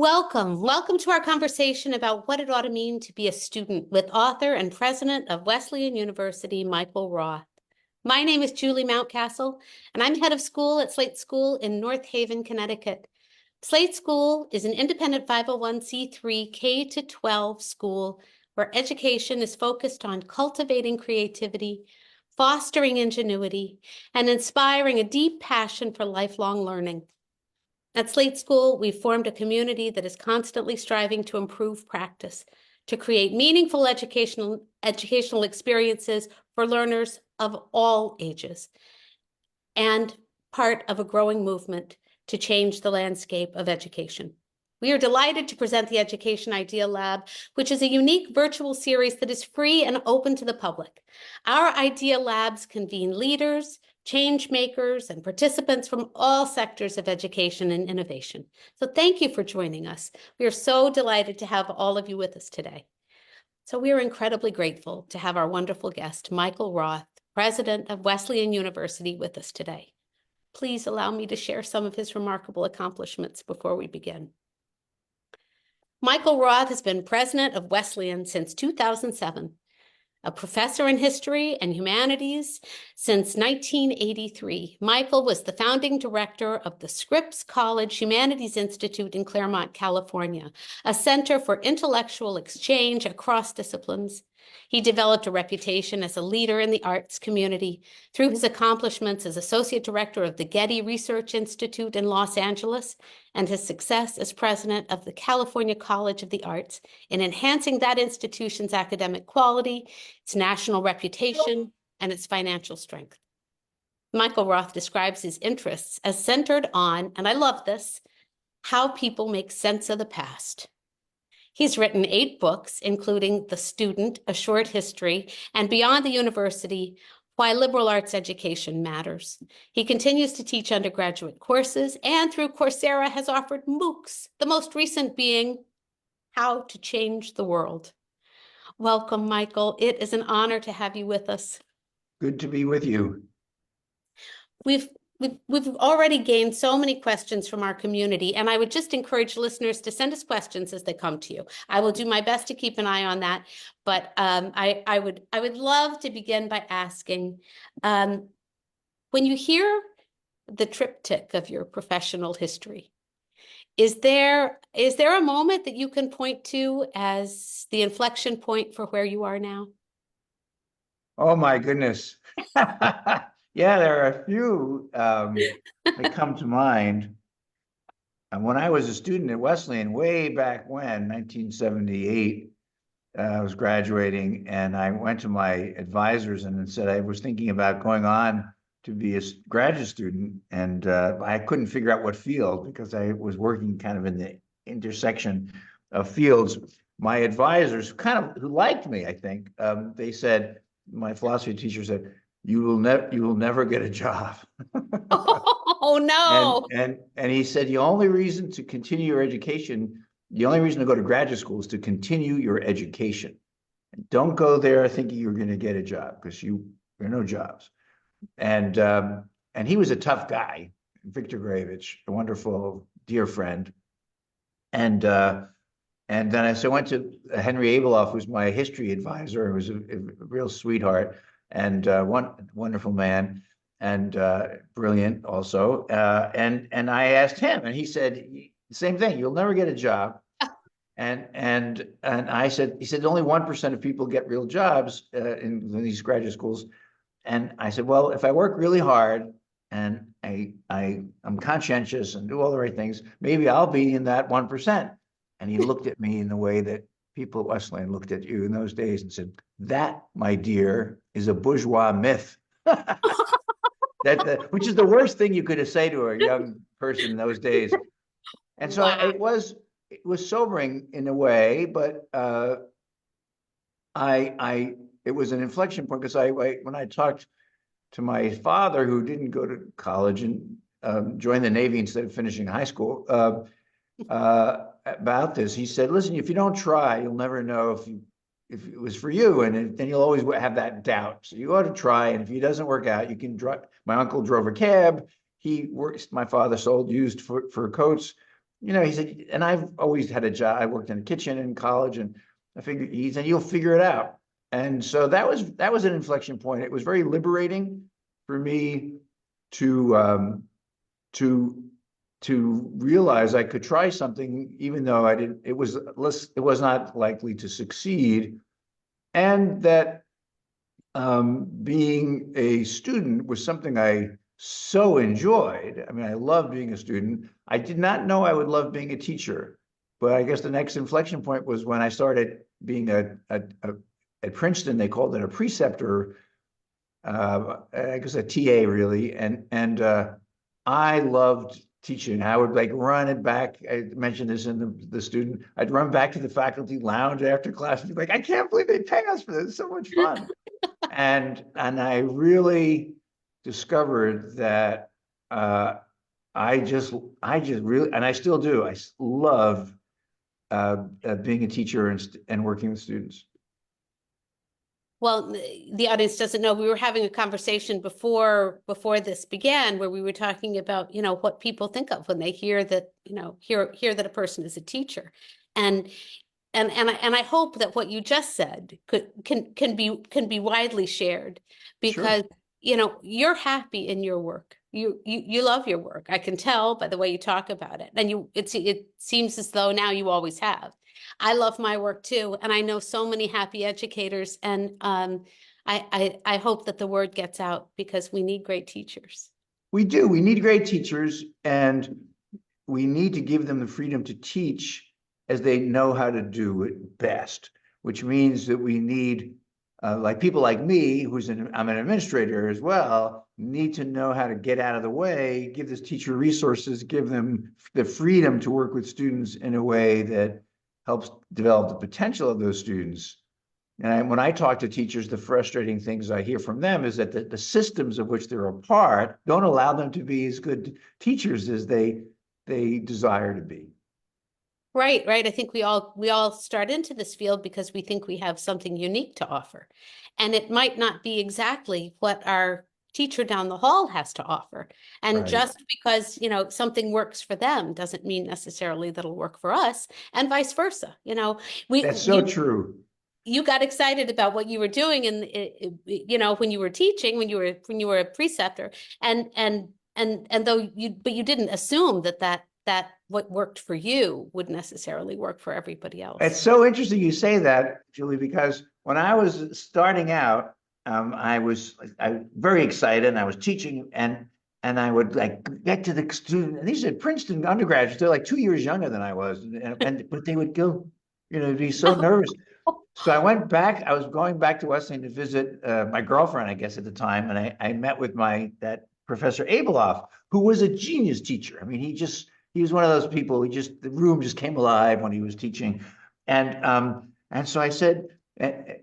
Welcome to our conversation about what it ought to mean to be a student with author and president of Wesleyan University, Michael Roth. My name is Julie Mountcastle, and I'm head of school at Slate School in North Haven, Connecticut. Slate School is an independent 501c3 K-12 school where education is focused on cultivating creativity, fostering ingenuity, and inspiring a deep passion for lifelong learning. At Slate School, we've formed a community that is constantly striving to improve practice, to create meaningful educational experiences for learners of all ages, and part of a growing movement to change the landscape of education. We are delighted to present the Education Idea Lab, which is a unique virtual series that is free and open to the public. Our Idea Labs convene leaders, change makers, and participants from all sectors of education and innovation. So thank you for joining us. We are so delighted to have all of you with us today. So we are incredibly grateful to have our wonderful guest, Michael Roth, president of Wesleyan University, with us today. Please allow me to share some of his remarkable accomplishments before we begin. Michael Roth has been president of Wesleyan since 2007, a professor in history and humanities since 1983. Michael was the founding director of the Scripps College Humanities Institute in Claremont, California, a center for intellectual exchange across disciplines. He developed a reputation as a leader in the arts community through his accomplishments as associate director of the Getty Research Institute in Los Angeles and his success as president of the California College of the Arts in enhancing that institution's academic quality, its national reputation, and its financial strength. Michael Roth describes his interests as centered on, and I love this, how people make sense of the past. He's written 8 books, including The Student, A Short History, and Beyond the University, Why Liberal Arts Education Matters. He continues to teach undergraduate courses and through Coursera has offered MOOCs, the most recent being How to Change the World. Welcome, Michael. It is an honor to have you with us. Good to be with you. We've already gained so many questions from our community, and I would just encourage listeners to send us questions as they come to you. I will do my best to keep an eye on that, but I would love to begin by asking, when you hear the triptych of your professional history, is there a moment that you can point to as the inflection point for where you are now? Oh my goodness. Yeah, there are a few that come to mind. And when I was a student at Wesleyan, way back when, 1978, I was graduating, and I went to my advisors and said I was thinking about going on to be a graduate student, and I couldn't figure out what field because I was working kind of in the intersection of fields. My advisors, who liked me, I think, they said, my philosophy teacher said, you will never get a job. Oh no. And he said, the only reason to continue your education, the only reason to go to graduate school is to continue your education. Don't go there thinking you're going to get a job, because there are no jobs. And he was a tough guy, Victor Gravich, a wonderful, dear friend. And then I went to Henry Abeloff, who's my history advisor, who was a real sweetheart and wonderful man, and brilliant also. And I asked him, and he said the same thing: you'll never get a job. And I said, he said only 1% of people get real jobs in these graduate schools. And I said, well, if I work really hard and I'm conscientious and do all the right things, maybe I'll be in that 1%. And he looked at me in the way that people at Wesleyan looked at you in those days and said, that, my dear, is a bourgeois myth. Which is the worst thing you could say to a young person in those days. And so it was sobering in a way, but it was an inflection point, because when I talked to my father, who didn't go to college and joined the Navy instead of finishing high school, about this, he said, listen, if you don't try, you'll never know if it was for you, and then you'll always have that doubt. So you ought to try, and if it doesn't work out, you can drive. My uncle drove a cab. My father sold used fur coats. he said, and I've always had a job. I worked in a kitchen in college, and he said, you'll figure it out. And so that was an inflection point. It was very liberating for me to realize I could try something, even though it was not likely to succeed. And that being a student was something I so enjoyed. I mean, I loved being a student. I did not know I would love being a teacher, but I guess the next inflection point was when I started being at Princeton. They called it a preceptor, I guess a TA really, and I loved teaching. I would like run it back. I mentioned this in the student. I'd run back to the faculty lounge after class and be like, I can't believe they pay us for this. It's so much fun. and I really discovered that I just really, and I still do, I love being a teacher and working with students. Well, the audience doesn't know, we were having a conversation before this began, where we were talking about, what people think of when they hear that, hear that a person is a teacher. And I hope that what you just said can be widely shared, because Sure. You're happy in your work. You love your work. I can tell by the way you talk about it. And it seems as though now you always have. I love my work too, and I know so many happy educators, and I hope that the word gets out, because we need great teachers. We do. We need great teachers, and we need to give them the freedom to teach as they know how to do it best, which means that we need, like people like me, I'm an administrator as well, need to know how to get out of the way, give this teacher resources, give them the freedom to work with students in a way that helps develop the potential of those students. And when I talk to teachers, the frustrating things I hear from them is that the systems of which they're a part don't allow them to be as good teachers as they desire to be. Right. I think we all start into this field because we think we have something unique to offer. And it might not be exactly what our teacher down the hall has to offer. And Right. just because, something works for them doesn't mean necessarily that it'll work for us, and vice versa. That's so true. You got excited about what you were doing, and when you were teaching, when you were a preceptor, and though you didn't assume that what worked for you would necessarily work for everybody else. It's so interesting you say that, Julie, because when I was starting out, I was very excited, and I was teaching, and I would like get to the student, and these are Princeton undergraduates. They're like 2 years younger than I was, but they would go, be so nervous. So I went back. I was going back to Wesleyan to visit my girlfriend, I guess, at the time, and I met with that Professor Abeloff, who was a genius teacher. I mean, he was one of those people who the room just came alive when he was teaching, and so I said,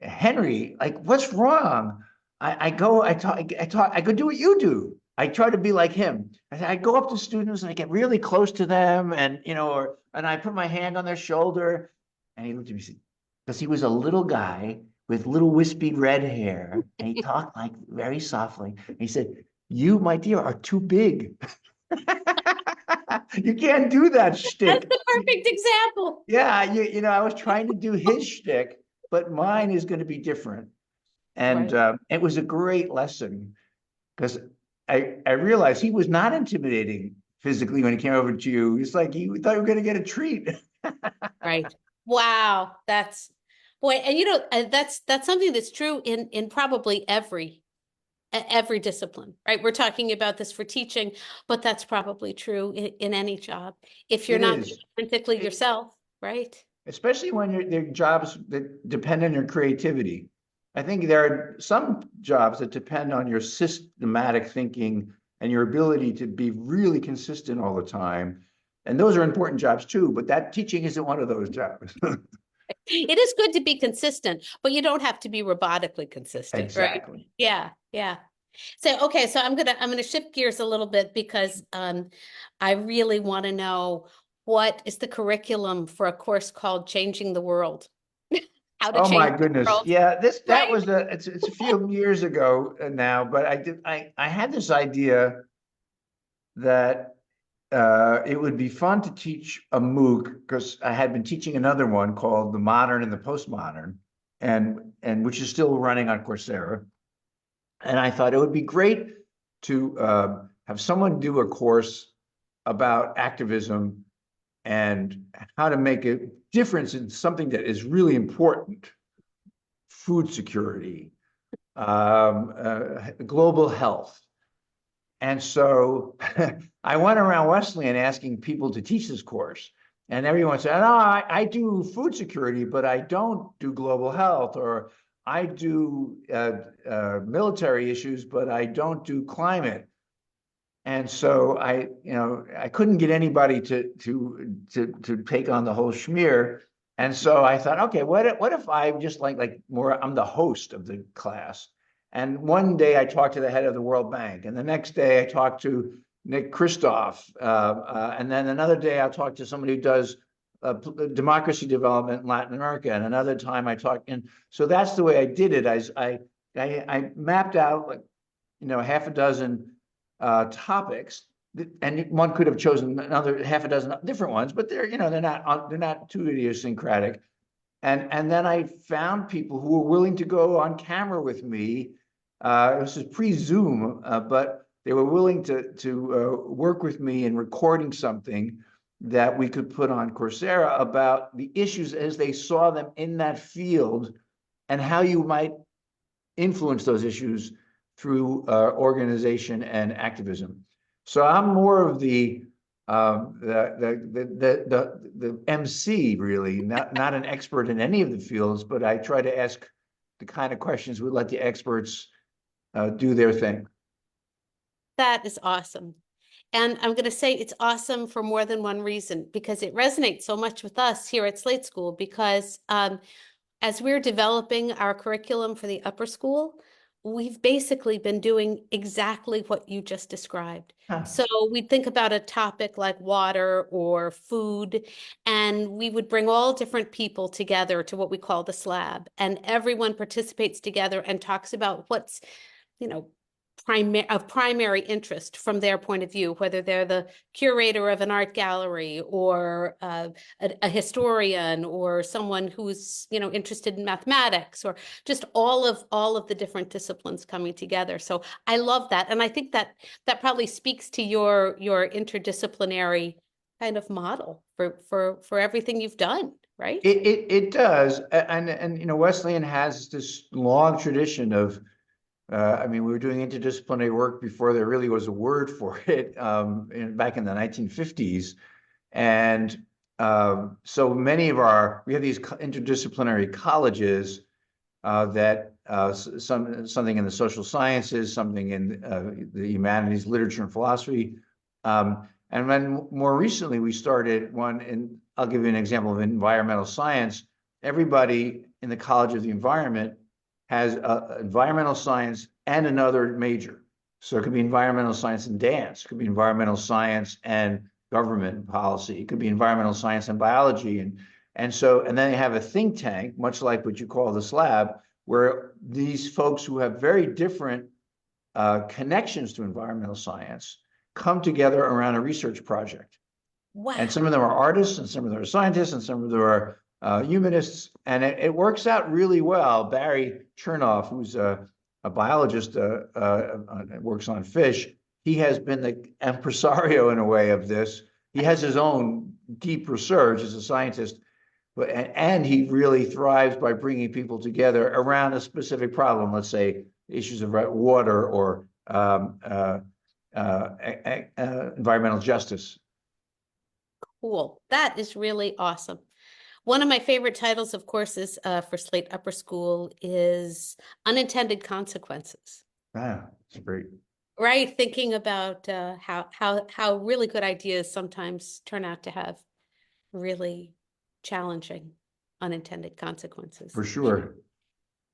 Henry, like, what's wrong? I go do what you do. I try to be like him. I go up to students and I get really close to them, and and I put my hand on their shoulder, and he looked at me and said, because he was a little guy with little wispy red hair, and he talked like very softly. And he said, "You, my dear, are too big. You can't do that shtick." That's the perfect example. Yeah, I was trying to do his shtick, but mine is going to be different. And Right. It was a great lesson, because I realized he was not intimidating physically when he came over to you. It's like you thought you were going to get a treat. Right. Wow. Boy, and that's something that's true in probably every discipline, right? We're talking about this for teaching, but that's probably true in any job. If you're It not is. authentically yourself, right? Especially when they're jobs that depend on your creativity. I think there are some jobs that depend on your systematic thinking and your ability to be really consistent all the time. And those are important jobs too, but that teaching isn't one of those jobs. It is good to be consistent, but you don't have to be robotically consistent, Exactly. right? Yeah. So, okay, so I'm gonna shift gears a little bit, because I really want to know, what is the curriculum for a course called Changing the World? How to Oh my change the goodness. world, Yeah, that right? was it's a few years ago now, but I had this idea that it would be fun to teach a MOOC because I had been teaching another one called The Modern and the Postmodern, and which is still running on Coursera. And I thought it would be great to have someone do a course about activism and how to make a difference in something that is really important: food security, global health. And so I went around Wesleyan asking people to teach this course. And everyone said, "No, I do food security, but I don't do global health," or "I do military issues, but I don't do climate." And so I couldn't get anybody to take on the whole schmear. And so I thought, okay, what if I just like more, I'm the host of the class. And one day I talked to the head of the World Bank, and the next day I talked to Nick Kristof, and then another day I'll talk to somebody who does democracy development in Latin America, and another time I talk. And so that's the way I did it. I mapped out half a dozen topics, and one could have chosen another half a dozen different ones, but they're not too idiosyncratic. And then I found people who were willing to go on camera with me. This is pre-Zoom, but they were willing to work with me in recording something that we could put on Coursera about the issues as they saw them in that field and how you might influence those issues through organization and activism. So I'm more of the MC, really, not an expert in any of the fields, but I try to ask the kind of questions we let the experts do their thing. That is awesome. And I'm going to say it's awesome for more than one reason, because it resonates so much with us here at Slate School, because as we're developing our curriculum for the upper school, we've basically been doing exactly what you just described. Huh. So we'd think about a topic like water or food, and we would bring all different people together to what we call the slab, and everyone participates together and talks about what's, of primary interest from their point of view, whether they're the curator of an art gallery or a historian or someone who's interested in mathematics, or just all of the different disciplines coming together. So I love that, and I think that probably speaks to your interdisciplinary kind of model for everything you've done, right? It does, and Wesleyan has this long tradition of. We were doing interdisciplinary work before there really was a word for it, back in the 1950s. And so many we have these interdisciplinary colleges that something in the social sciences, something in the humanities, literature and philosophy. And then more recently, we started one I'll give you an example of environmental science. Everybody in the College of the Environment has environmental science and another major. So it could be environmental science and dance. It could be environmental science and government policy. It could be environmental science and biology. And then you have a think tank, much like what you call the slab, where these folks who have very different connections to environmental science come together around a research project. Wow. And some of them are artists, and some of them are scientists, and some of them are humanists, and it works out really well. Barry Chernoff, who's a biologist, works on fish. He has been the impresario in a way of this. He has his own deep research as a scientist, and he really thrives by bringing people together around a specific problem. Let's say issues of water or environmental justice. Cool. That is really awesome. One of my favorite titles, of course, is for Slate Upper School is Unintended Consequences. Wow, that's great. Right, thinking about how really good ideas sometimes turn out to have really challenging unintended consequences. For sure.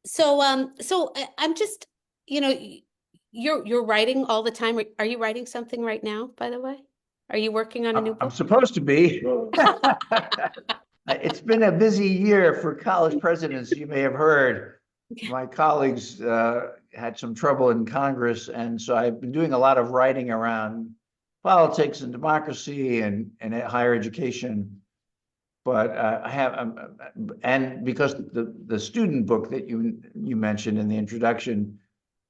So I'm just, you're writing all the time. Are you writing something right now, by the way? Are you working on a new book? I'm supposed to be. It's been a busy year for college presidents. You may have heard my colleagues had some trouble in Congress, and so I've been doing a lot of writing around politics and democracy and higher education. But I have, and because the student book that you mentioned in the introduction,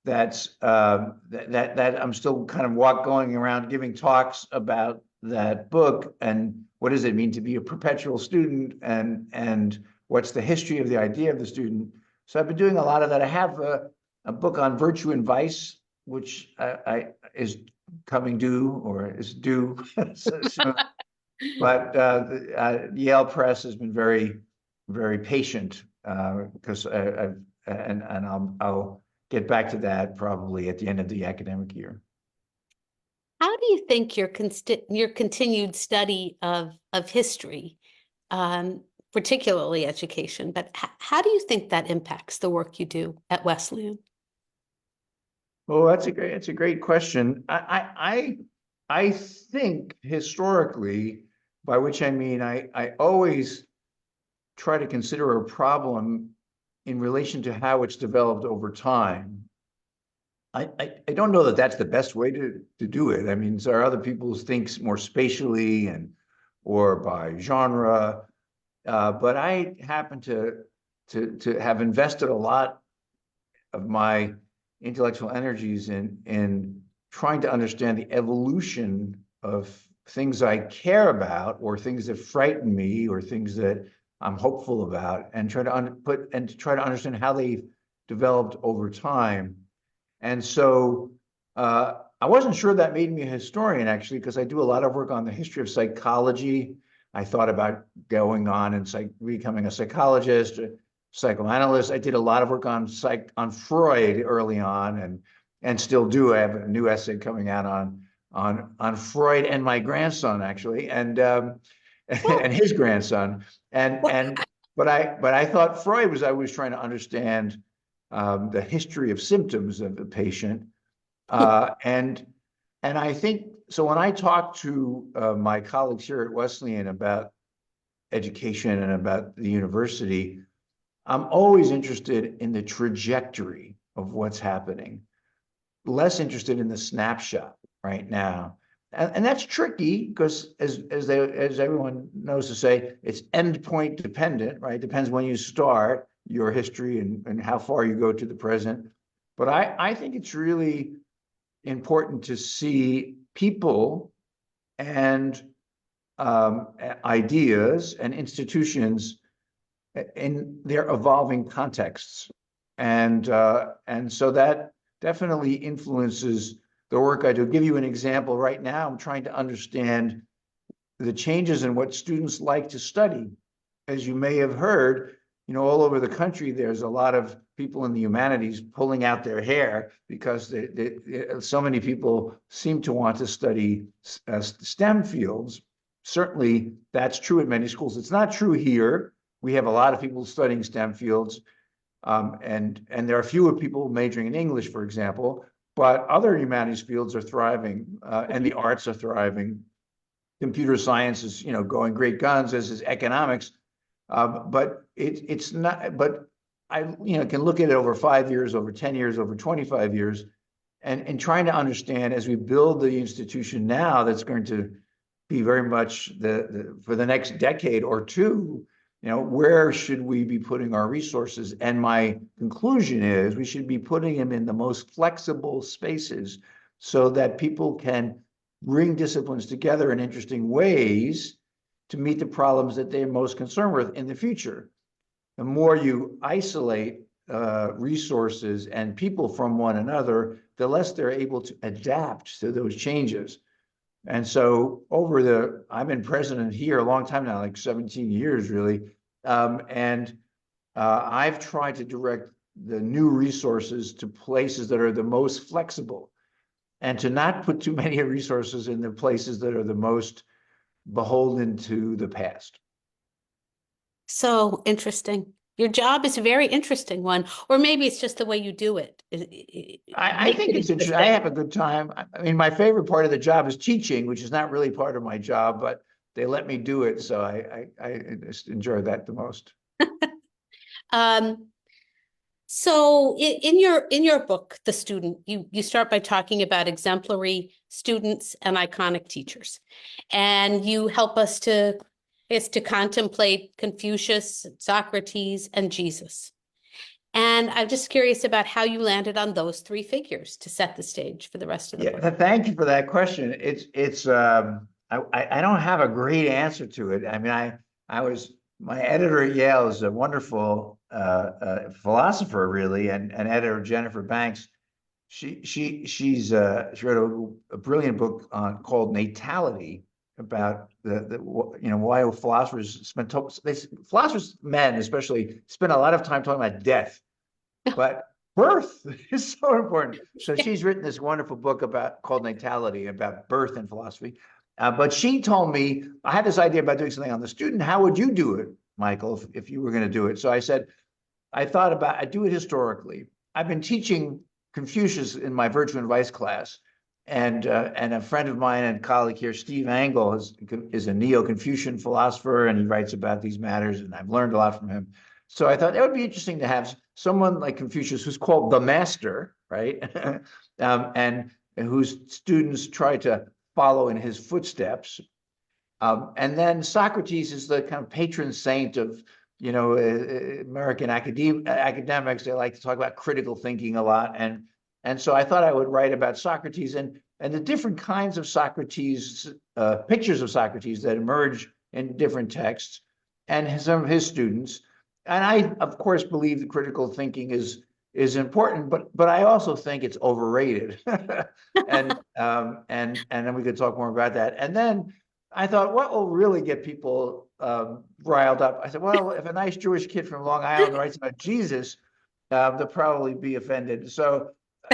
that's that I'm still kind of going around giving talks about that book and what does it mean to be a perpetual student and what's the history of the idea of the student. So I've been doing a lot of that. I have a book on virtue and vice, which I is coming due or is due soon. But Yale Press has been very, very patient because I'll get back to that probably at the end of the academic year. How do you think your continued study of history, particularly education, but how do you think that impacts the work you do at Wesleyan? Well, it's a great question. I think historically, by which I mean I always try to consider a problem in relation to how it's developed over time. I don't know that that's the best way to do it. I mean, there are other people who think more spatially or by genre, but I happen to have invested a lot of my intellectual energies in trying to understand the evolution of things I care about or things that frighten me or things that I'm hopeful about, and try to understand how they've developed over time. And so I wasn't sure that made me a historian, actually, because I do a lot of work on the history of psychology. I thought about going on and becoming a psychologist, a psychoanalyst. I did a lot of work on Freud early on, and still do. I have a new essay coming out on Freud and my grandson, actually, and his grandson. But I thought Freud was, I was trying to understand the history of symptoms of the patient. And I think, so when I talk to my colleagues here at Wesleyan about education and about the university, I'm always interested in the trajectory of what's happening, less interested in the snapshot right now. And that's tricky because as everyone knows to say, it's endpoint dependent, right? Depends when you start your history and how far you go to the present. But I think it's really important to see people and ideas and institutions in their evolving contexts. And so that definitely influences the work I do. I'll give you an example. Right now, I'm trying to understand the changes in what students like to study. As you may have heard, all over the country, there's a lot of people in the humanities pulling out their hair because so many people seem to want to study STEM fields. Certainly, that's true at many schools. It's not true here. We have a lot of people studying STEM fields, and there are fewer people majoring in English, for example, but other humanities fields are thriving, and the arts are thriving. Computer science is, going great guns, as is economics. But it's not, but I can look at it over 5 years, over 10 years, over 25 years, and trying to understand as we build the institution now that's going to be very much for the next decade or two, where should we be putting our resources? And my conclusion is we should be putting them in the most flexible spaces so that people can bring disciplines together in interesting ways to meet the problems that they're most concerned with in the future. The more you isolate resources and people from one another, the less they're able to adapt to those changes. And so I've been president here a long time now, like 17 years really. And I've tried to direct the new resources to places that are the most flexible and to not put too many resources in the places that are the most beholden to the past. So interesting. Your job is a very interesting one, or maybe it's just the way you do it. I think it's interesting. I have a good time. I mean, my favorite part of the job is teaching, which is not really part of my job, but they let me do it. So I just enjoy that the most. So in your book, The Student, you start by talking about exemplary students and iconic teachers. And you help us to contemplate Confucius, Socrates, and Jesus. And I'm just curious about how you landed on those three figures to set the stage for the rest of the book. Yeah, thank you for that question. I don't have a great answer to it. I mean, my editor at Yale is a wonderful philosopher, really, and editor Jennifer Banks. She wrote a brilliant book called Natality, about the why philosophers, men especially, spend a lot of time talking about death, but birth is so important. So she's written this wonderful book called Natality, about birth and philosophy. But she told me, I had this idea about doing something on The Student. How would you do it, Michael, if you were going to do it? So I said, I'd do it historically. I've been teaching Confucius in my virtue and vice class. And a friend of mine and colleague here, Steve Angle, is a neo-Confucian philosopher, and he writes about these matters, and I've learned a lot from him. So I thought that would be interesting to have someone like Confucius, who's called the master, right? And whose students try to follow in his footsteps. And then Socrates is the kind of patron saint of, American academics. They like to talk about critical thinking a lot. And so I thought I would write about Socrates and the different kinds of Socrates, pictures of Socrates that emerge in different texts, and some of his students. And I, of course, believe that critical thinking is important, but I also think it's overrated. and then we could talk more about that. And then I thought, what will really get people riled up? I said, well, if a nice Jewish kid from Long Island writes about Jesus, they'll probably be offended. So,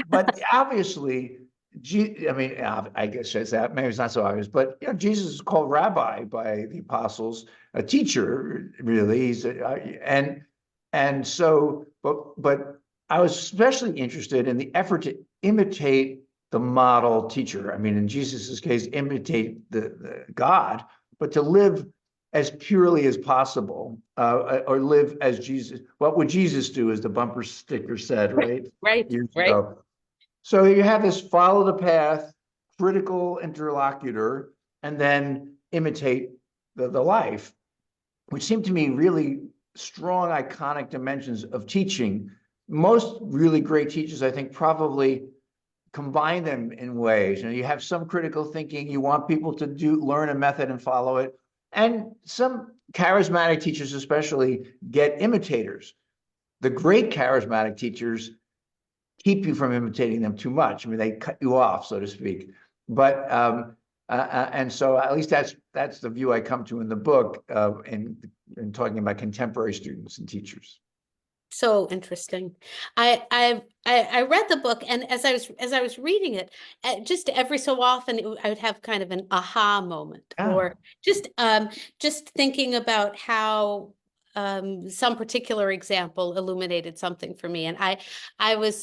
but obviously, I guess it's that, maybe it's not so obvious, but Jesus is called rabbi by the apostles, a teacher, really. He's and so, but I was especially interested in the effort to imitate the model teacher. I mean, in Jesus's case, imitate the God, but to live as purely as possible, or live as Jesus. What would Jesus do, as the bumper sticker said, right? Right, Years right. ago. So you have this follow the path, critical interlocutor, and then imitate the life, which seemed to me really strong, iconic dimensions of teaching. Most really great teachers, I think, probably combine them in ways. You have some critical thinking. You want people to learn a method and follow it. And some charismatic teachers especially get imitators. The great charismatic teachers keep you from imitating them too much. I mean, they cut you off, so to speak. But and so at least that's the view I come to in the book, in talking about contemporary students and teachers. So interesting. I read the book, and as I was reading it, just every so often I would have kind of an aha moment, or just thinking about how some particular example illuminated something for me. And I had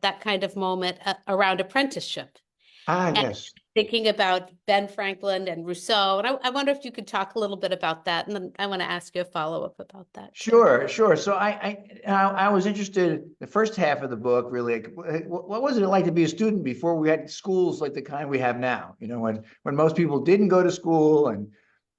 that kind of moment around apprenticeship. Yes. Thinking about Ben Franklin and Rousseau. And I wonder if you could talk a little bit about that. And then I want to ask you a follow-up about that. Sure. So I was interested, the first half of the book, really, what was it like to be a student before we had schools like the kind we have now? When most people didn't go to school,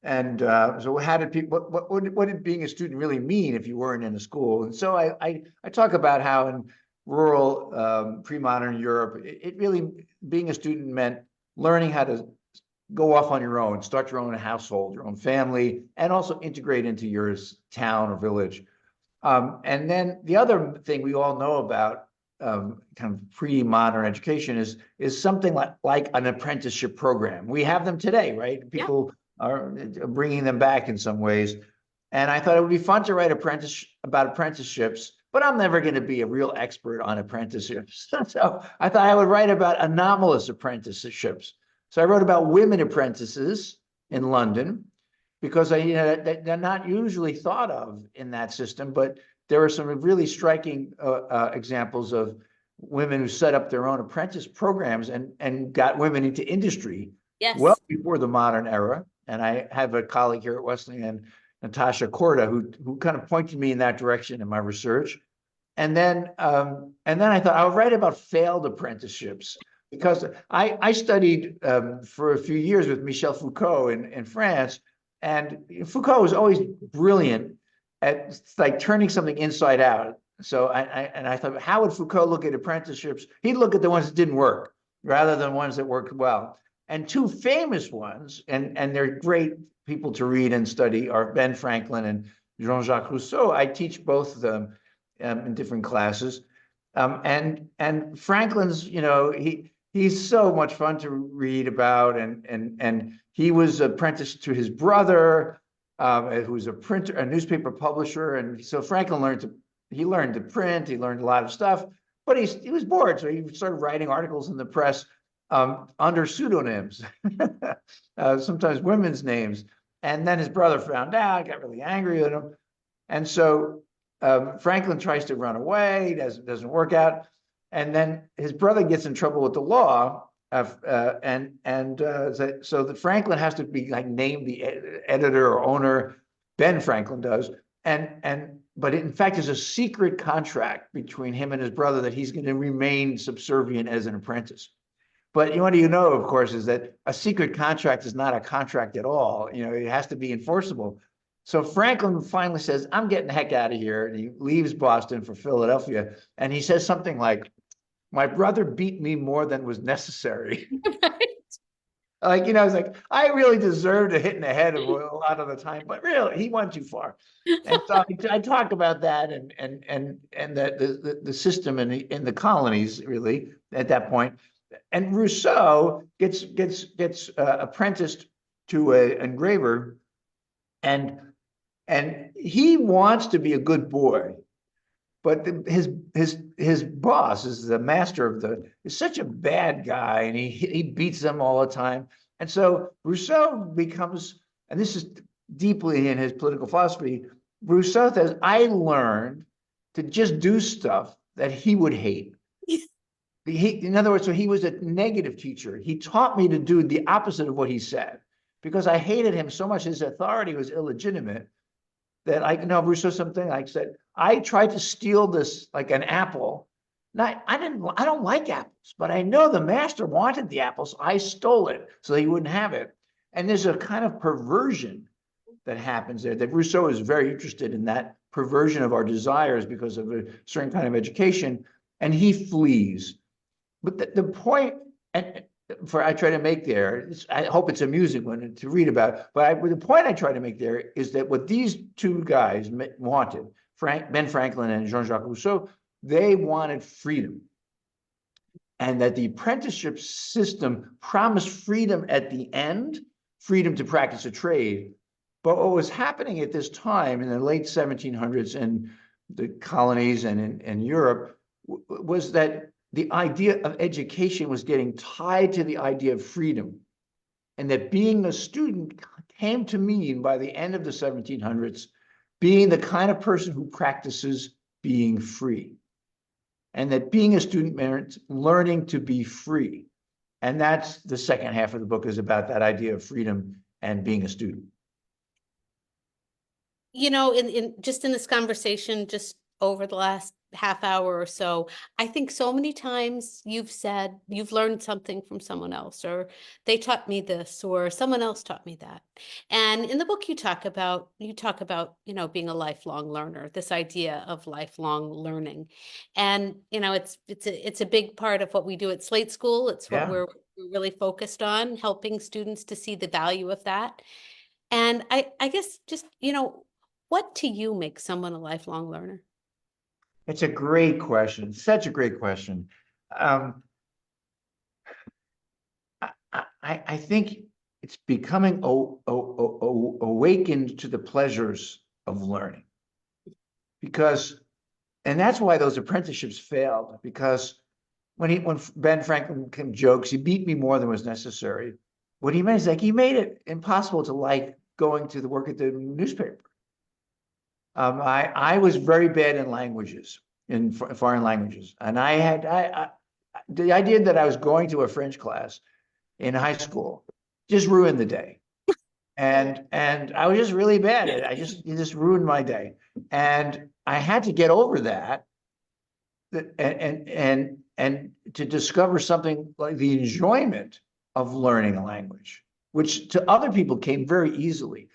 and so how did people, what did being a student really mean if you weren't in a school? And so I talk about how in rural pre-modern Europe, it really, being a student meant learning how to go off on your own, start your own household, your own family, and also integrate into your town or village. And then the other thing we all know about kind of pre-modern education is something like an apprenticeship program. We have them today, right? People are bringing them back in some ways. And I thought it would be fun to write about apprenticeships, but I'm never going to be a real expert on apprenticeships. So I thought I would write about anomalous apprenticeships. So I wrote about women apprentices in London, because they're not usually thought of in that system, but there are some really striking examples of women who set up their own apprentice programs and got women into industry well before the modern era. And I have a colleague here at Wesleyan, Natasha Korda, who kind of pointed me in that direction in my research. And then I thought I'll write about failed apprenticeships, because I studied for a few years with Michel Foucault in France, and Foucault was always brilliant at like turning something inside out. So I thought, how would Foucault look at apprenticeships? He'd look at the ones that didn't work rather than ones that worked well. And two famous ones, and they're great people to read and study, are Ben Franklin and Jean-Jacques Rousseau. I teach both of them in different classes. And Franklin's, he's so much fun to read about, and he was apprenticed to his brother, who was a printer, a newspaper publisher, and so Franklin learned to print. He learned a lot of stuff, but he was bored, so he started writing articles in the press under pseudonyms, sometimes women's names. And then his brother found out, got really angry with him, and so Franklin tries to run away, doesn't work out, and then his brother gets in trouble with the law, so that Franklin has to be like named the editor or owner. Ben Franklin does, but in fact, there's a secret contract between him and his brother that he's going to remain subservient as an apprentice. But what you know, of course, is that a secret contract is not a contract at all. It has to be enforceable. So Franklin finally says, I'm getting the heck out of here. And he leaves Boston for Philadelphia. And he says something like, my brother beat me more than was necessary. Right. It's like, I really deserved a hit in the head a lot of the time, but really, he went too far. And so I talk about that and the system in the colonies, really, at that point. And Rousseau gets apprenticed to an engraver, and he wants to be a good boy, but his boss is the master is such a bad guy, and he beats them all the time. And so Rousseau becomes, and this is deeply in his political philosophy, Rousseau says, I learned to just do stuff that he would hate. In other words, so he was a negative teacher. He taught me to do the opposite of what he said, because I hated him so much. His authority was illegitimate, that Rousseau something like said, I tried to steal this like an apple. I don't like apples, but I know the master wanted the apple, so I stole it so he wouldn't have it. And there's a kind of perversion that happens there, that Rousseau is very interested in, that perversion of our desires because of a certain kind of education, and he flees. But the point I try to make there, I hope it's amusing one to read about, but the point I try to make there is that what these two guys wanted, Ben Franklin and Jean-Jacques Rousseau, they wanted freedom. And that the apprenticeship system promised freedom at the end, freedom to practice a trade. But what was happening at this time in the late 1700s in the colonies and in Europe was that the idea of education was getting tied to the idea of freedom, and that being a student came to mean, by the end of the 1700s, being the kind of person who practices being free, and that being a student meant learning to be free. And that's the second half of the book, is about that idea of freedom and being a student. In this conversation, just over the last half hour or so, I think so many times you've said you've learned something from someone else, or they taught me this, or someone else taught me that. And in the book you talk about, being a lifelong learner, this idea of lifelong learning. And, it's a big part of what we do at Slate School. It's what we're really focused on, helping students to see the value of that. And I guess just, what to you makes someone a lifelong learner? It's a great question. Such a great question. I think it's becoming awakened to the pleasures of learning, and that's why those apprenticeships failed, because when Ben Franklin jokes, he beat me more than was necessary. What he meant is, like, he made it impossible to like going to the work at the newspaper. I was very bad in languages, in foreign languages, and the idea that I was going to a French class in high school just ruined the day. and I was just really bad at it. It just ruined my day. And I had to get over that and to discover something like the enjoyment of learning a language, which to other people came very easily.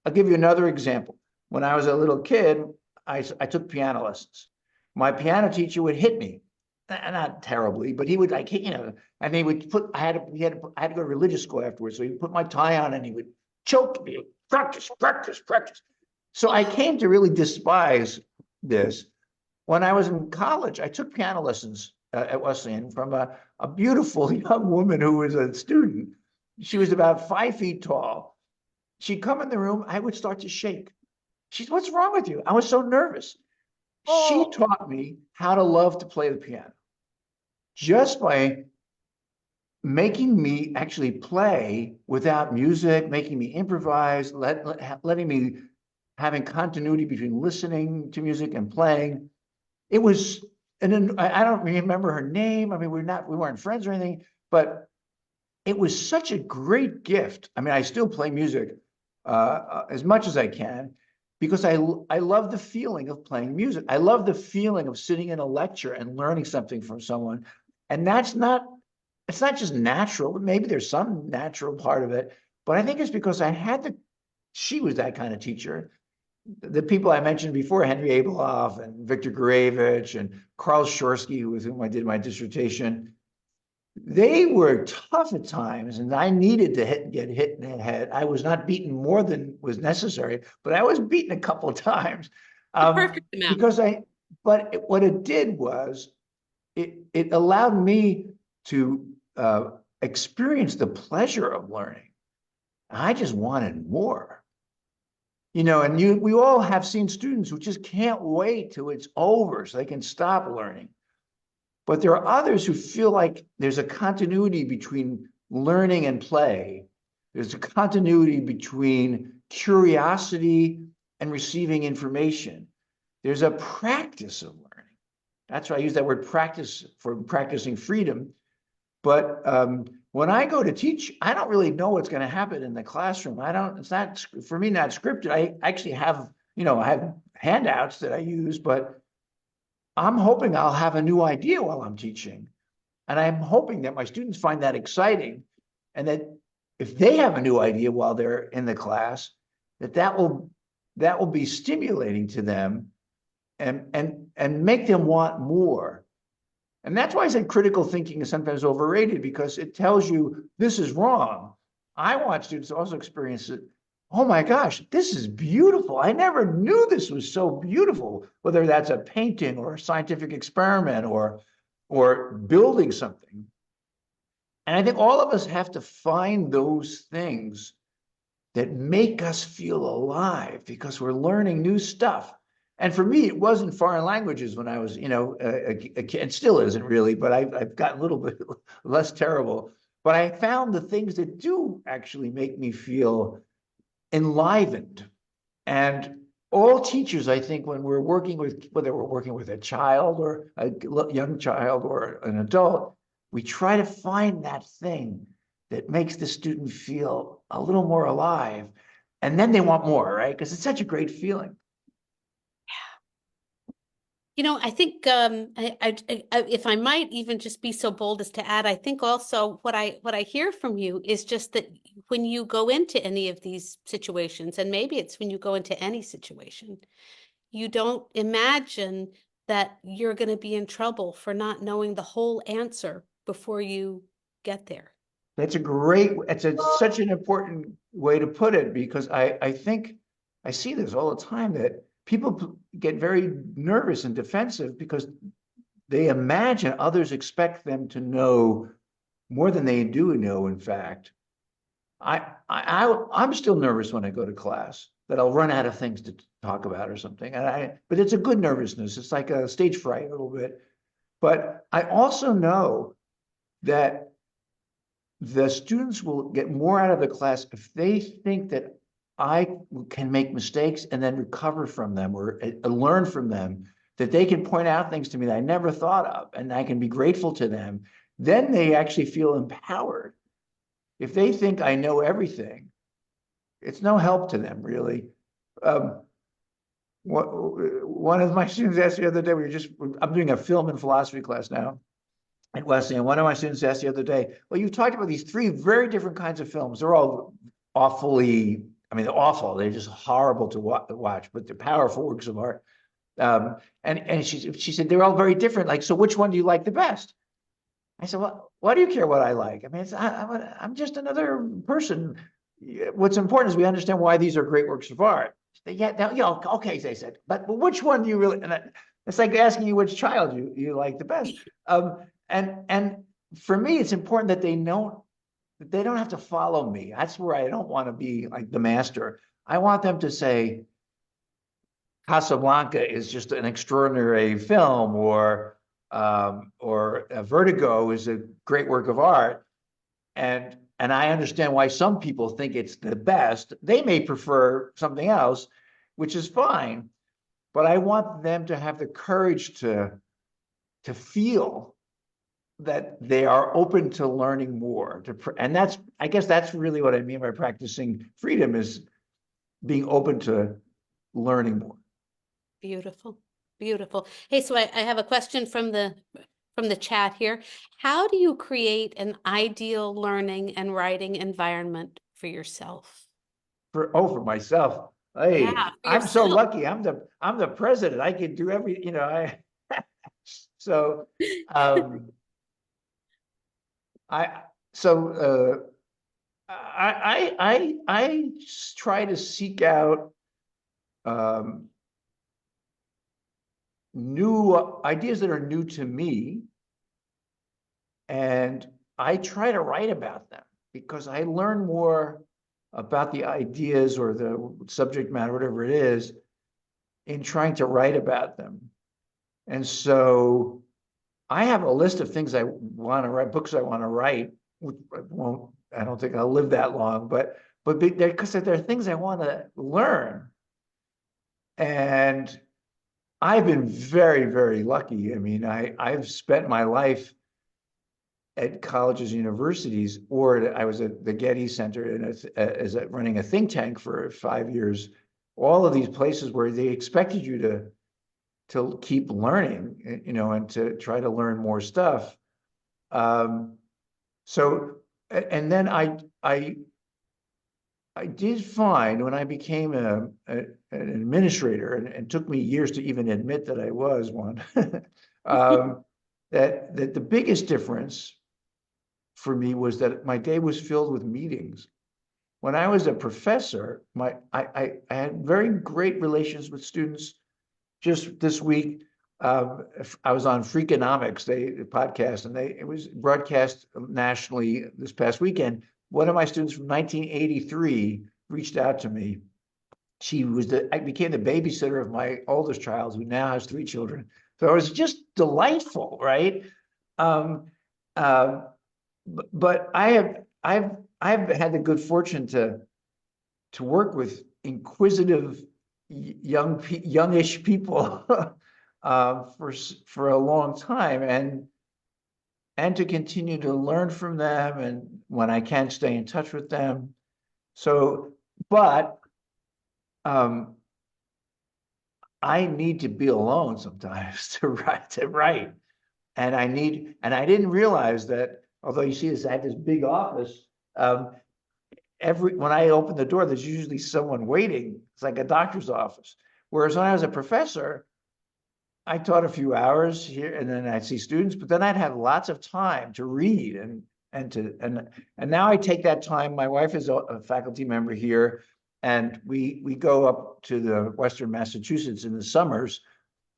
I'll give you another example. When I was a little kid, I took piano lessons. My piano teacher would hit me, not terribly, but he would like, and he would put, I had to go to religious school afterwards. So he would put my tie on and he would choke me, practice, practice, practice. So I came to really despise this. When I was in college, I took piano lessons at Wesleyan from a beautiful young woman who was a student. She was about 5 feet tall. She'd come in the room, I would start to shake. She said, "What's wrong with you?" I was so nervous. She taught me how to love to play the piano just by making me actually play without music, making me improvise, letting me having continuity between listening to music and playing. It was, and then I don't remember her name. I mean, we weren't friends or anything, but it was such a great gift. I mean, I still play music as much as I can because I love the feeling of playing music. I love the feeling of sitting in a lecture and learning something from someone. And it's not just natural, but maybe there's some natural part of it. But I think it's because she was that kind of teacher. The people I mentioned before, Henry Abelhoff and Victor Gurevich and Karl Shorsky, with whom I did my dissertation, they were tough at times, and I needed to get hit in the head. I was not beaten more than was necessary, but I was beaten a couple of times. Perfect amount. But what it did was, it allowed me to experience the pleasure of learning. I just wanted more. And we all have seen students who just can't wait till it's over so they can stop learning. But there are others who feel like there's a continuity between learning and play. There's a continuity between curiosity and receiving information. There's a practice of learning. That's why I use that word practice for practicing freedom. But when I go to teach, I don't really know what's going to happen in the classroom. It's not, for me, not scripted. I actually have, I have handouts that I use, but I'm hoping I'll have a new idea while I'm teaching. And I'm hoping that my students find that exciting. And that if they have a new idea while they're in the class, that will be stimulating to them and make them want more. And that's why I said critical thinking is sometimes overrated, because it tells you this is wrong. I want students to also experience it. Oh my gosh, this is beautiful. I never knew this was so beautiful, whether that's a painting or a scientific experiment or building something. And I think all of us have to find those things that make us feel alive because we're learning new stuff. And for me, it wasn't foreign languages when I was, a kid. It still isn't really, but I've gotten a little bit less terrible. But I found the things that do actually make me feel enlivened. And all teachers, I think, when we're working with, whether we're working with a child or a young child or an adult, we try to find that thing that makes the student feel a little more alive. And then they want more, right? Because it's such a great feeling. I think if I might even just be so bold as to add, I think also what I hear from you is just that when you go into any of these situations, and maybe it's when you go into any situation, you don't imagine that you're going to be in trouble for not knowing the whole answer before you get there. That's such an important way to put it, because I think I see this all the time, that people get very nervous and defensive because they imagine others expect them to know more than they do know, in fact. I'm still nervous when I go to class that I'll run out of things to talk about or something. But it's a good nervousness. It's like a stage fright a little bit. But I also know that the students will get more out of the class if they think that I can make mistakes and then recover from them or learn from them, that they can point out things to me that I never thought of, and I can be grateful to them. Then they actually feel empowered. If they think I know everything, it's no help to them, really. One of my students asked the other day, I'm doing a film and philosophy class now at Wesleyan. One of my students asked the other day, well, you talked about these three very different kinds of films. They're all awfully, I mean, they're awful. They're just horrible to watch, but they're powerful works of art. And she said, they're all very different. Like, so which one do you like the best? I said, well, why do you care what I like? I mean, I'm just another person. What's important is we understand why these are great works of art. Okay, they said, but which one do you really, it's like asking you which child you like the best. And for me, it's important that they don't have to follow me. That's where I don't want to be like the master. I want them to say, Casablanca is just an extraordinary film, or Vertigo is a great work of art. And I understand why some people think it's the best. They may prefer something else, which is fine. But I want them to have the courage to feel that they are open to learning more. And I guess that's really what I mean by practicing freedom, is being open to learning more. Beautiful, beautiful. Hey, so I have a question from the chat here. How do you create an ideal learning and writing environment for yourself? For myself. Hey, Yeah, for I'm so yourself. lucky. I'm the president. I can do so I try to seek out new ideas that are new to me, and I try to write about them, because I learn more about the ideas or the subject matter, whatever it is, in trying to write about them. And so I have a list of things I want to write, books I want to write. I don't think I'll live that long, but because there are things I want to learn. And I've been very, very lucky. I mean, I've spent my life at colleges, universities, or I was at the Getty Center running a think tank for 5 years. All of these places where they expected you to keep learning, and to try to learn more stuff. So, and then I did find, when I became an administrator, and it took me years to even admit that I was one, that the biggest difference for me was that my day was filled with meetings. When I was a professor, I had very great relations with students. Just this week, I was on Freakonomics, the podcast, and it was broadcast nationally this past weekend. One of my students from 1983 reached out to me. I became the babysitter of my oldest child, who now has 3 children. So it was just delightful, right? But I've had the good fortune to work with inquisitive youngish people for a long time, and to continue to learn from them, and when I can, stay in touch with them. So, but I need to be alone sometimes to write. And I didn't realize that, although you see this, I have this big office. When I open the door, there's usually someone waiting. It's like a doctor's office. Whereas when I was a professor, I taught a few hours here, and then I'd see students, but then I'd have lots of time to read and now I take that time. My wife is a faculty member here, and we go up to the Western Massachusetts in the summers,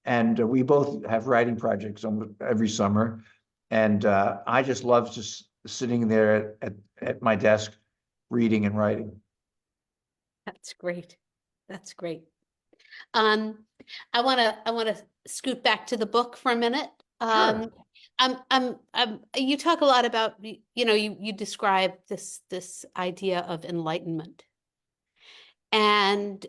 and we both have writing projects every summer. And I just love just sitting there at my desk, reading and writing. That's great. That's great. I want to scoot back to the book for a minute. Sure. You talk a lot about, you describe this idea of enlightenment. And,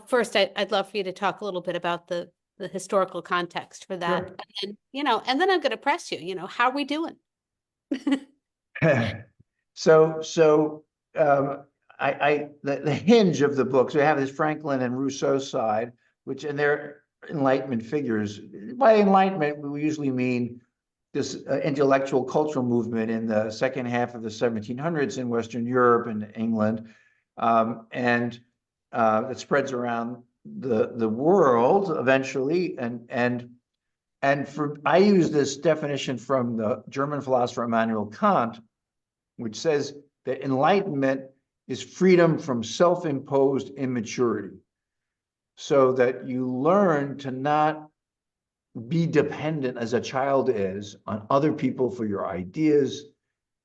first I'd love for you to talk a little bit about the historical context for that. Sure. And then I'm going to press you, how are we doing? So the hinge of the book. So we have this Franklin and Rousseau side, which, and they're Enlightenment figures. By Enlightenment, we usually mean this intellectual cultural movement in the second half of the 1700s in Western Europe and England, and it spreads around the world eventually. And I use this definition from the German philosopher Immanuel Kant, which says that enlightenment is freedom from self-imposed immaturity, so that you learn to not be dependent as a child is on other people for your ideas,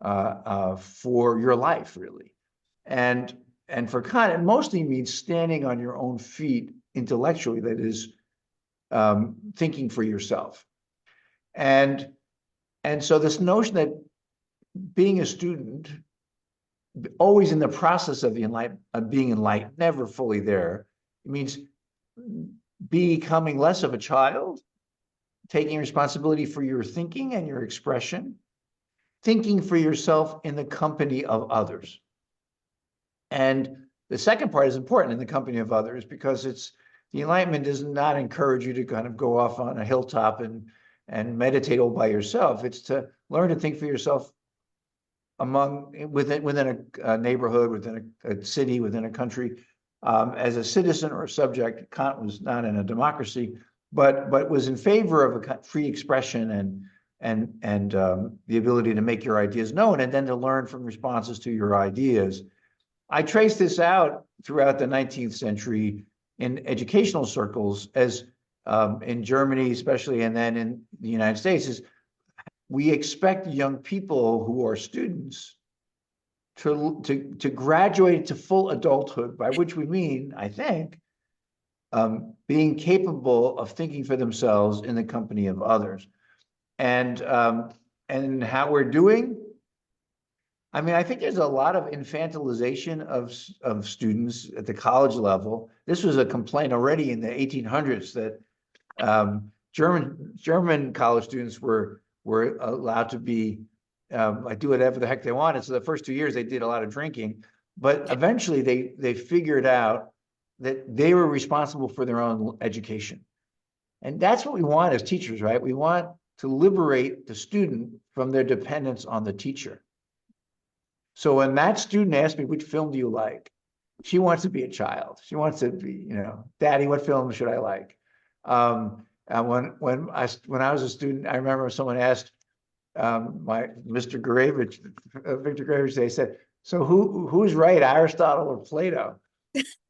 for your life, really. And for Kant, it mostly means standing on your own feet intellectually, that is, thinking for yourself. And so this notion that being a student, always in the process of being enlightened, never fully there, it means becoming less of a child, taking responsibility for your thinking and your expression, thinking for yourself in the company of others. And the second part is important, in the company of others, because the Enlightenment does not encourage you to kind of go off on a hilltop and meditate all by yourself. It's to learn to think for yourself within a neighborhood, within a city, within a country, as a citizen or a subject. Kant was not in a democracy, but was in favor of a free expression and the ability to make your ideas known, and then to learn from responses to your ideas. I trace this out throughout the 19th century in educational circles, as in Germany especially, and then in the United States, is we expect young people who are students to graduate to full adulthood, by which we mean, I think, being capable of thinking for themselves in the company of others. And how we're doing, I mean, I think there's a lot of infantilization of students at the college level. This was a complaint already in the 1800s that German college students were allowed to be do whatever the heck they wanted. So the first 2 years they did a lot of drinking, but eventually they figured out that they were responsible for their own education. And that's what we want as teachers, right? We want to liberate the student from their dependence on the teacher. So when that student asked me, which film do you like? She wants to be a child. She wants to be, Daddy, what film should I like? And when I was a student, I remember someone asked my Mr. Gurevich, Victor Gurevich, they said, so who's right, Aristotle or Plato?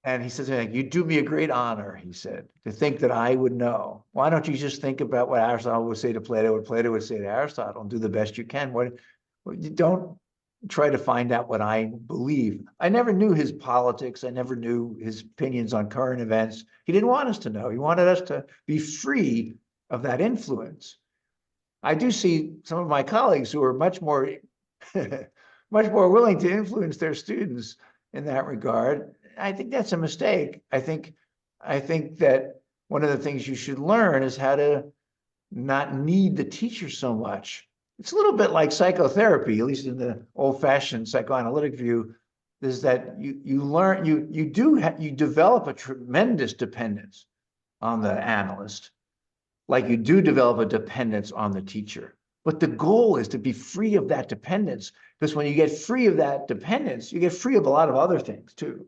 And he says, you do me a great honor, he said, to think that I would know. Why don't you just think about what Aristotle would say to Plato, what Plato would say to Aristotle, and do the best you can? You don't try to find out what I believe. I never knew his politics. I never knew his opinions on current events. He didn't want us to know. He wanted us to be free of that influence. I do see some of my colleagues who are much more willing to influence their students in that regard. I think that's a mistake. I think that one of the things you should learn is how to not need the teacher so much. It's a little bit like psychotherapy, at least in the old-fashioned psychoanalytic view, is that you develop a tremendous dependence on the analyst, like you do develop a dependence on the teacher. But the goal is to be free of that dependence, because when you get free of that dependence, you get free of a lot of other things too.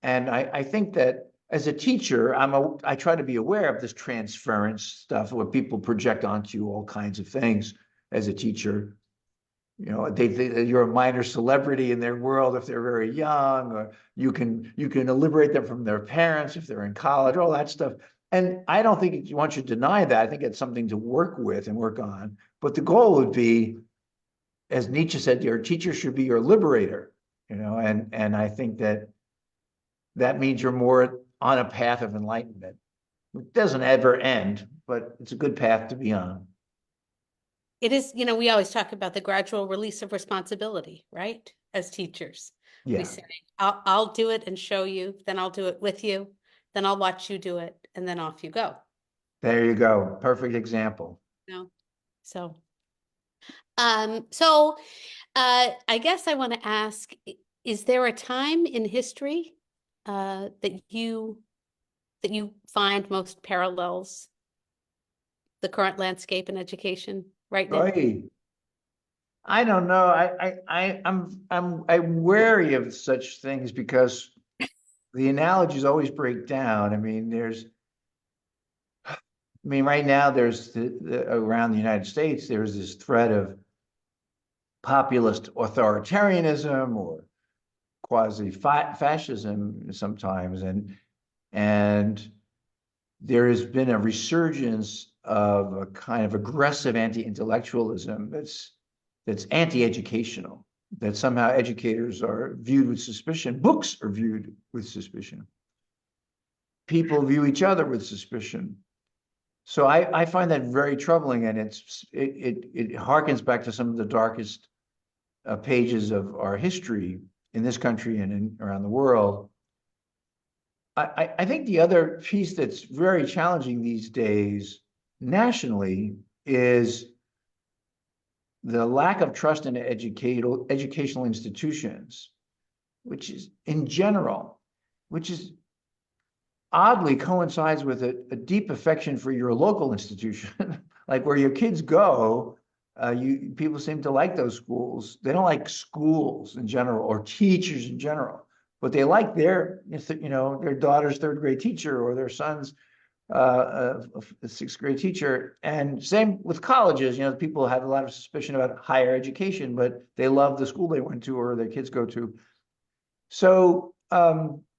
And I think that as a teacher, I try to be aware of this transference stuff, where people project onto you all kinds of things. As a teacher, you're a minor celebrity in their world if they're very young, or you can liberate them from their parents if they're in college, all that stuff. And I don't think you want to deny that. I think it's something to work with and work on. But the goal would be, as Nietzsche said, your teacher should be your liberator. And I think that means you're more on a path of enlightenment. It doesn't ever end, but it's a good path to be on. It is, we always talk about the gradual release of responsibility, right? As teachers, Yeah. We say, I'll do it and show you, then I'll do it with you, then I'll watch you do it, and then off you go. There you go. Perfect example. So I guess I want to ask, is there a time in history that you find most parallels the current landscape in education right now? Right. I don't know. I'm wary of such things because the analogies always break down. I mean, right now there's around the United States, there's this threat of populist authoritarianism or quasi-fascism sometimes, and there has been a resurgence of a kind of aggressive anti-intellectualism that's anti-educational, that somehow educators are viewed with suspicion, books are viewed with suspicion, people view each other with suspicion. So I find that very troubling, and it harkens back to some of the darkest pages of our history in this country and around the world. I think the other piece that's very challenging these days nationally is the lack of trust in educational institutions, which is in general, which is oddly coincides with a deep affection for your local institution, like where your kids go. People seem to like those schools. They don't like schools in general or teachers in general, but they like their daughter's third grade teacher or their son's a sixth grade teacher. And same with colleges. People have a lot of suspicion about higher education, but they love the school they went to or their kids go to. So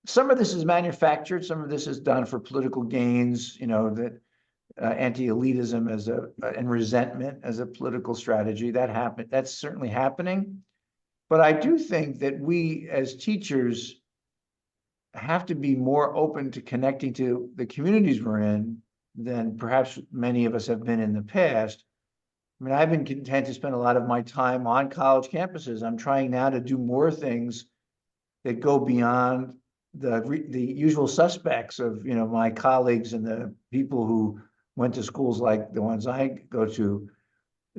some of this is manufactured, some of this is done for political gains, that anti-elitism and resentment as a political strategy. That's certainly happening. But I do think that we as teachers have to be more open to connecting to the communities we're in than perhaps many of us have been in the past. I mean, I've been content to spend a lot of my time on college campuses. I'm trying now to do more things that go beyond the usual suspects of my colleagues and the people who went to schools like the ones I go to.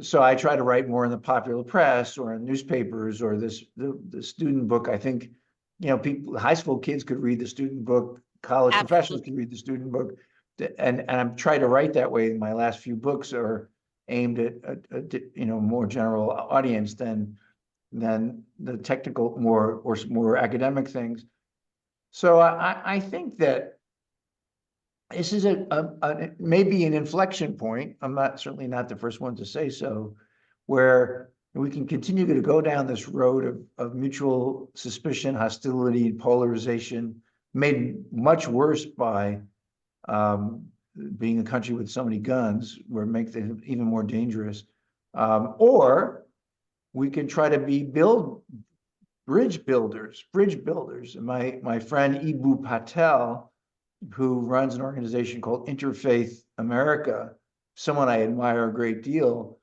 So I try to write more in the popular press or in newspapers or the student book. I think high school kids could read the student book, college professionals could read the student book, and I'm trying to write that way. My last few books are aimed at a more general audience than the technical, more academic things. So I think that this is maybe an inflection point. I'm certainly not the first one to say so, where we can continue to go down this road of mutual suspicion, hostility, polarization, made much worse by being a country with so many guns, where it makes it even more dangerous. Or we can try to be bridge builders. My friend Eboo Patel, who runs an organization called Interfaith America, someone I admire a great deal.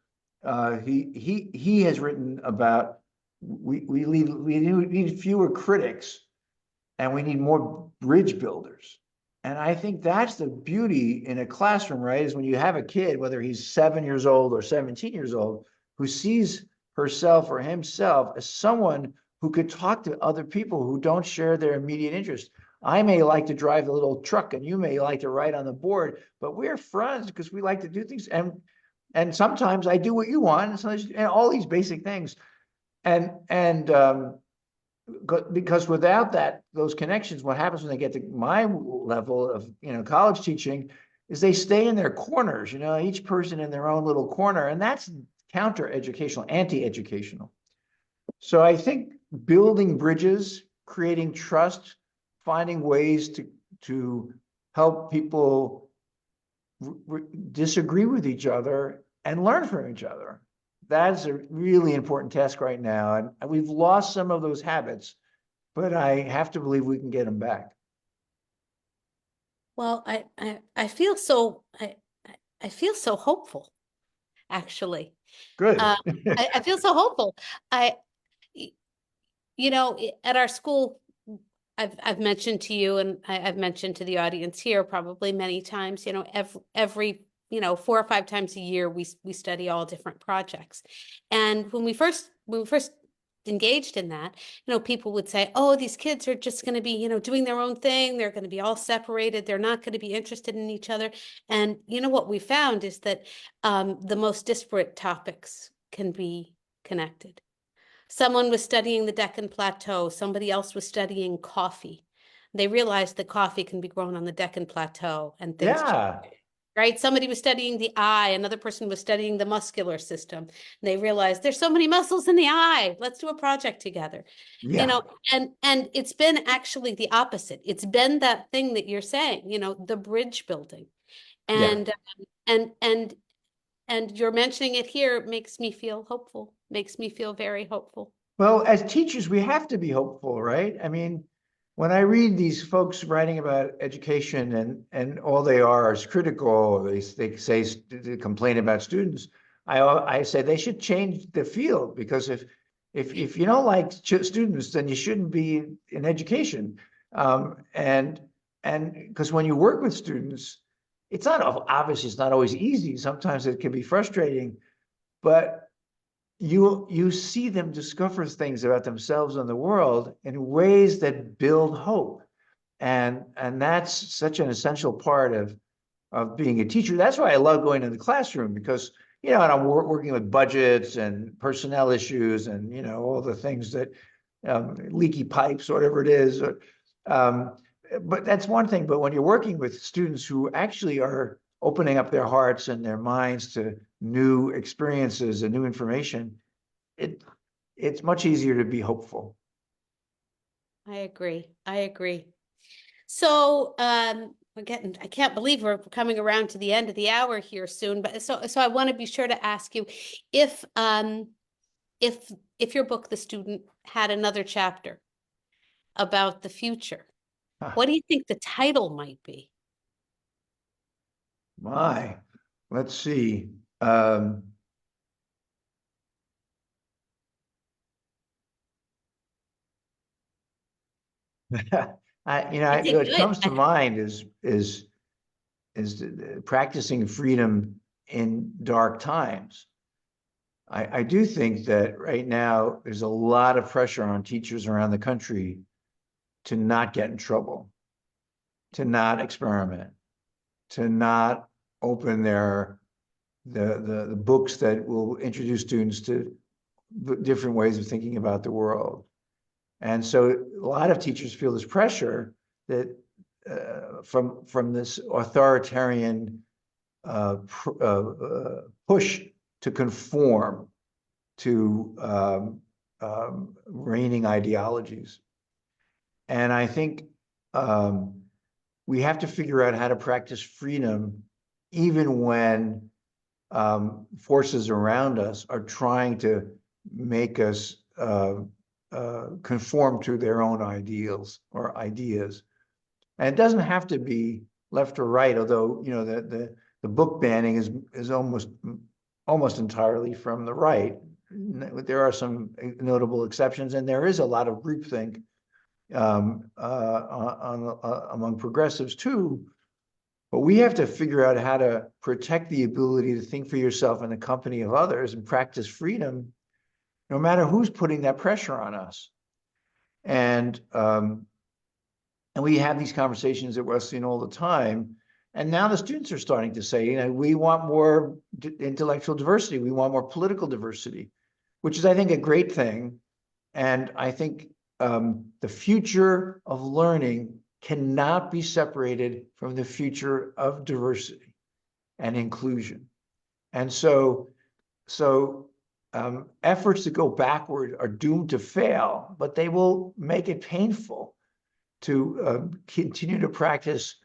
He has written about we need fewer critics and we need more bridge builders. And I think that's the beauty in a classroom, right? Is when you have a kid, whether he's 7 years old or 17 years old, who sees herself or himself as someone who could talk to other people who don't share their immediate interest. I may like to drive the little truck and you may like to write on the board, but we're friends because we like to do things. And sometimes I do what you want, and all these basic things. And because without those connections, what happens when they get to my level of college teaching is they stay in their corners, each person in their own little corner, and that's counter-educational, anti-educational. So I think building bridges, creating trust, finding ways to help people disagree with each other and learn from each other. That's a really important task right now. And we've lost some of those habits, but I have to believe we can get them back. Well, I feel so I feel so hopeful, actually. Good. I feel so hopeful. At our school, I've mentioned to you, and I've mentioned to the audience here probably many times, every 4 or 5 times a year, we study all different projects. And when we first engaged in that, people would say, oh, these kids are just going to be, doing their own thing. They're going to be all separated. They're not going to be interested in each other. And what we found is that the most disparate topics can be connected. Someone was studying the Deccan Plateau. Somebody else was studying coffee. They realized that coffee can be grown on the Deccan Plateau and things change. Yeah. Right? Somebody was studying the eye. Another person was studying the muscular system. And they realized there's so many muscles in the eye. Let's do a project together. Yeah. And it's been actually the opposite. It's been that thing that you're saying, the bridge building. Yeah. And you're mentioning it here makes me feel hopeful, makes me feel very hopeful. Well, as teachers, we have to be hopeful, right? I mean, when I read these folks writing about education and all they are is critical, they say they complain about students. I say they should change the field, because if you don't like students, then you shouldn't be in education. And because when you work with students, it's not obviously it's not always easy. Sometimes it can be frustrating, but you see them discover things about themselves and the world in ways that build hope. And that's such an essential part of being a teacher. That's why I love going to the classroom, because, and I'm working with budgets and personnel issues and, all the things that leaky pipes, whatever it is. But that's one thing. But when you're working with students who actually are opening up their hearts and their minds to new experiences and new information, it's much easier to be hopeful. I agree. So I can't believe we're coming around to the end of the hour here soon, but so I want to be sure to ask you if your book, The Student, had another chapter about the future, what do you think the title might be? Let's see. What comes to mind is practicing freedom in dark times. I do think that right now there's a lot of pressure on teachers around the country to not get in trouble, to not experiment, to not open the books that will introduce students to different ways of thinking about the world. And so a lot of teachers feel this pressure that from this authoritarian push to conform to reigning ideologies. And I think we have to figure out how to practice freedom even when forces around us are trying to make us conform to their own ideals or ideas. And it doesn't have to be left or right, although the book banning is almost entirely from the right. There are some notable exceptions, and there is a lot of groupthink among progressives too. But we have to figure out how to protect the ability to think for yourself in the company of others and practice freedom, no matter who's putting that pressure on us. And we have these conversations at Wesleyan all the time. And now the students are starting to say, we want more intellectual diversity. We want more political diversity, which is, I think, a great thing. And I think the future of learning cannot be separated from the future of diversity and inclusion. And so efforts to go backward are doomed to fail, but they will make it painful to continue to practice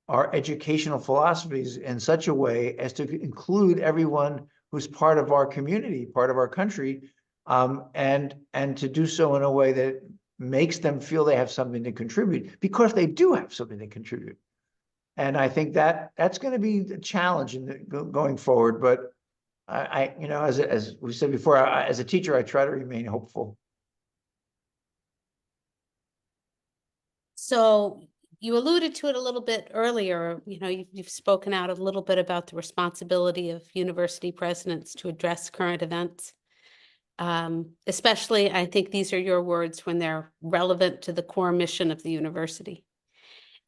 our educational philosophies in such a way as to include everyone who's part of our community, part of our country, and to do so in a way that makes them feel they have something to contribute, because they do have something to contribute. And I think that's going to be the challenge going forward. But as we said before, as a teacher, I try to remain hopeful. So you alluded to it a little bit earlier. You've spoken out a little bit about the responsibility of university presidents to address current events. Especially, I think these are your words when they're relevant to the core mission of the university.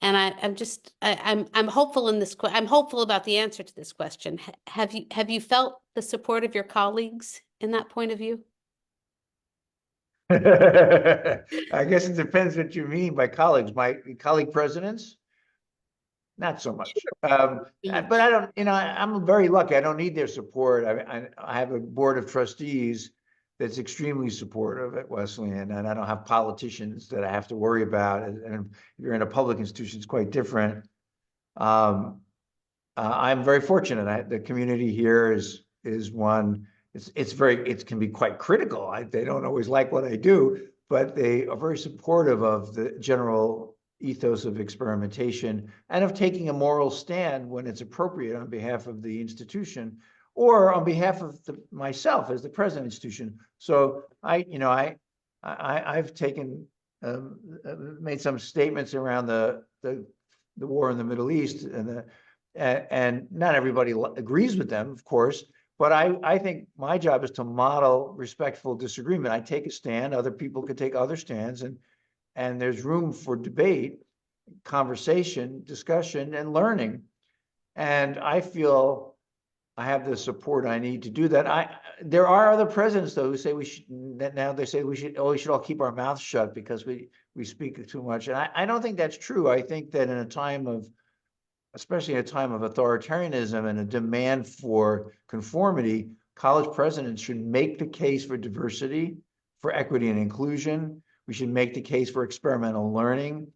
And I'm hopeful in this. I'm hopeful about the answer to this question. Have you felt the support of your colleagues in that point of view? I guess it depends what you mean by colleagues. My colleague presidents, not so much. But I don't, I'm very lucky. I don't need their support. I have a board of trustees that's extremely supportive at Wesleyan, and I don't have politicians that I have to worry about. And if you're in a public institution, it's quite different. I'm very fortunate. The community here is one. It can be quite critical. They don't always like what I do, but they are very supportive of the general ethos of experimentation and of taking a moral stand when it's appropriate on behalf of the institution or on behalf of myself as the president of the institution. So I've taken made some statements around the war in the Middle East, and not everybody agrees with them, of course. But I think my job is to model respectful disagreement. I take a stand, other people could take other stands, and there's room for debate, conversation, discussion, and learning. And I feel I have the support I need to do that. There are other presidents though who say we should, now they say we should all keep our mouths shut because we speak too much. And I don't think that's true. I think that in a time of, especially in a time of authoritarianism and a demand for conformity, college presidents should make the case for diversity, for equity and inclusion. We should make the case for experimental learning,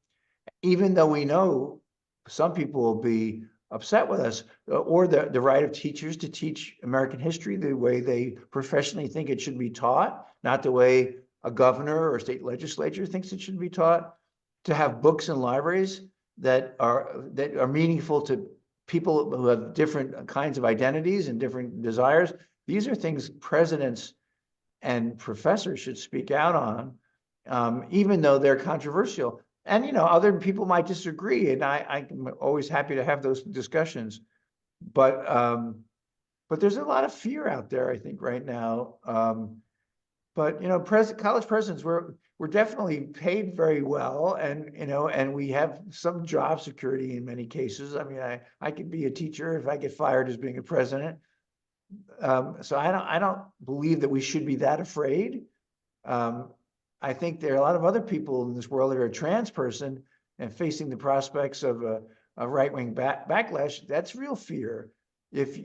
even though we know some people will be upset with us, or the right of teachers to teach American history the way they professionally think it should be taught, not the way a governor or state legislature thinks it should be taught, to have books in libraries that are meaningful to people who have different kinds of identities and different desires. These are things presidents and professors should speak out on, even though they're controversial. And other people might disagree, and I'm always happy to have those discussions. But there's a lot of fear out there, I think, right now. But college presidents, we're definitely paid very well, and we have some job security in many cases. I mean, I could be a teacher if I get fired as being a president. So I don't believe that we should be that afraid. I think there are a lot of other people in this world that are a trans person and facing the prospects of a right-wing backlash. That's real fear. If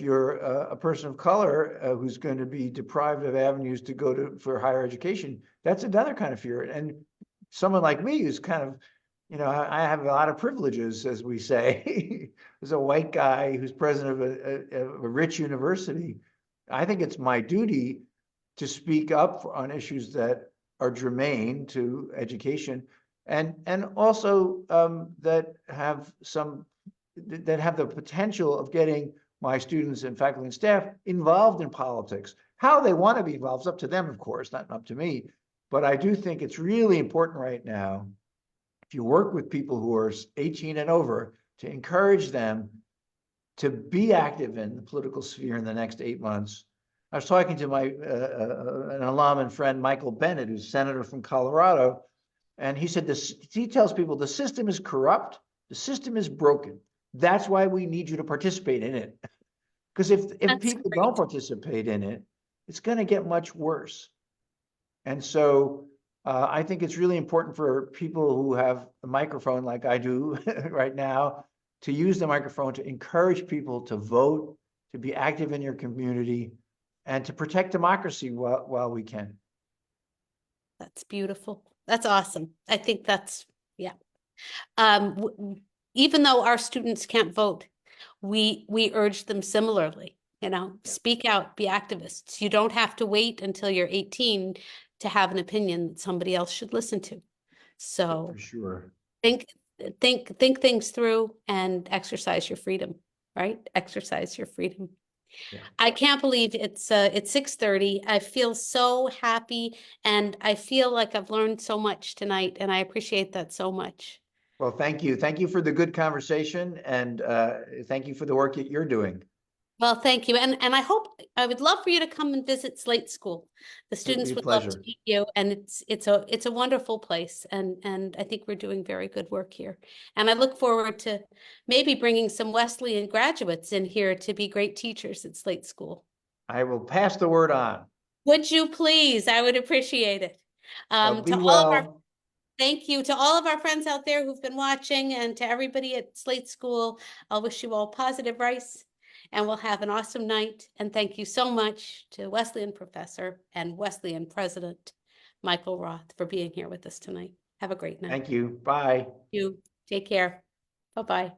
you're a person of color who's going to be deprived of avenues to go for higher education, that's another kind of fear. And someone like me who's kind of, I have a lot of privileges, as we say, as a white guy who's president of a rich university. I think it's my duty to speak up on issues that are germane to education, and also that have the potential of getting my students and faculty and staff involved in politics. How they want to be involved is up to them, of course, not up to me. But I do think it's really important right now, if you work with people who are 18 and over, to encourage them to be active in the political sphere in the next 8 months. I was talking to an alum and friend, Michael Bennett, who's senator from Colorado, and he said he tells people the system is corrupt, the system is broken. That's why we need you to participate in it. Because if people don't participate in it, it's going to get much worse. And so I think it's really important for people who have a microphone like I do right now to use the microphone to encourage people to vote, to be active in your community, and to protect democracy while we can. That's beautiful. That's awesome. I think that's, yeah. Even though our students can't vote, we urge them similarly, speak out, be activists. You don't have to wait until you're 18 to have an opinion that somebody else should listen to. So for sure, think things through and exercise your freedom, right? Exercise your freedom. Yeah. I can't believe it's 6:30. I feel so happy, and I feel like I've learned so much tonight, and I appreciate that so much. Well, thank you. Thank you for the good conversation, and thank you for the work that you're doing. Well, thank you. And I would love for you to come and visit Slate School. The It would students be a would love to pleasure. meet you, and it's a wonderful place. And I think we're doing very good work here. And I look forward to maybe bringing some Wesleyan graduates in here to be great teachers at Slate School. I will pass the word on. Would you please? I would appreciate it. So be To all of our well. Thank you to all of our friends out there who've been watching, and to everybody at Slate School. I'll wish you all positive rice, and we'll have an awesome night. And thank you so much to Wesleyan professor and Wesleyan president, Michael Roth, for being here with us tonight. Have a great night. Thank you. Bye. You take care. Bye-bye.